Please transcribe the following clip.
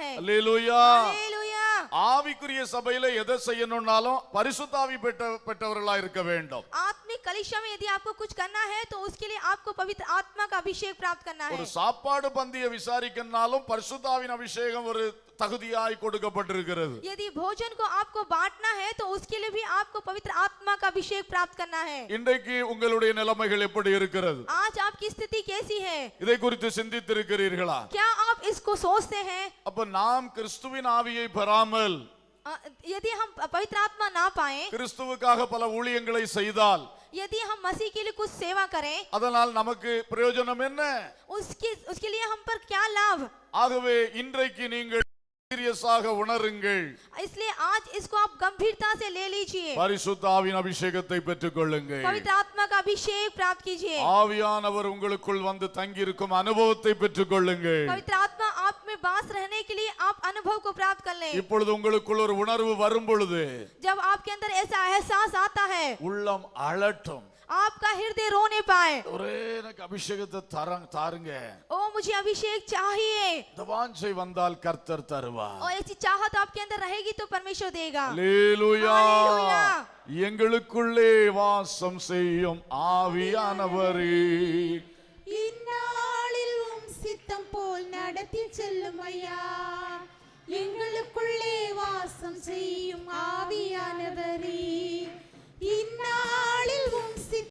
है। அல்லேலூயா. हालेलुया। ஆவிக்குரிய சபையில எதை செய்யணும்னாலும் பரிசுத்த ஆவி பெற்றவர்களா இருக்க வேண்டும். आत्मिक कलीसिया में यदि आपको कुछ करना है तो उसके लिए आपको पवित्र आत्मा का अभिषेक प्राप्त करना है। ஒரு சாப்பாடு பந்தியை விசாரிக்கனாலும் பரிசுத்த ஆவியின் அபிஷேகம் ஒரு தகுதியாய் கொடுக்கப்பட்டிருக்கிறது. यदि भोजन को आपको बांटना है तो उसके लिए भी आपको पवित्र आत्मा का अभिषेक प्राप्त करना है। இன்றைக்கு உங்களுடைய நிலைமைகள் எப்படி இருக்கிறது? आज आपकी स्थिति कैसी है? இதை குறித்து சிந்தித்திருக்கிறீர்களா? क्या आप इसको सोचते हैं? அப்ப நாம் கிறிஸ்துவின் ஆவியை பெறாமல் यदि हम पवित्र आत्मा ना पाए, கிறிஸ்துவுக்காக பல ஊழியங்களை செய்தால், यदि हम मसीह के लिए कुछ सेवा करें, அதனால் நமக்கு பிரயோஜனம் என்ன? उसके लिए हम पर क्या लाभ? ஆகவே இன்றைக்கு நீங்கள் சீரியஸாக உணருங்கள். इसलिए आज इसको आप गंभीरता से ले लीजिए। பரிசுத்த ஆவியின் அபிஷேகத்தை பெற்றுக்கொள்ளுங்கள். पवित्र आत्मा का अभिषेक प्राप्त कीजिए। ஆவியானவர் உங்களுக்குள் வந்து தங்கி இருக்கும் அனுபவத்தை பெற்றுக்கொள்ளுங்கள். पवित्र आत्मा आप में वास रहने के लिए आप अनुभव को प्राप्त कर लें। இப்பொழுது உங்களுக்குள் ஒரு உணர்வு வரும் பொழுது, जब आपके अंदर ऐसा एहसास आता है, உள்ளம் அழட்டும். आपका हृदय रोने पाए, ஒரே எனக்கு அபிஷேகத்தை தாருங்க. ओ मुझे अभिषेक चाहिए। இந்த வாஞ்சை வந்தால் கர்த்தர் தருவார். और ऐसी चाहत आपके अंदर रहेगी तो परमेश्वर देगा। அல்லேலூயா. हालेलुया। எங்களுக்குள்ளே வாசம் செய்யும் ஆவியானவரே, இந்நாளில் உம் சித்தம் போல் நடத்தி செல்லும் ஐயா. எங்களுக்குள்ளே வாசம் செய்யும் ஆவியானவரே, இந்நாளில்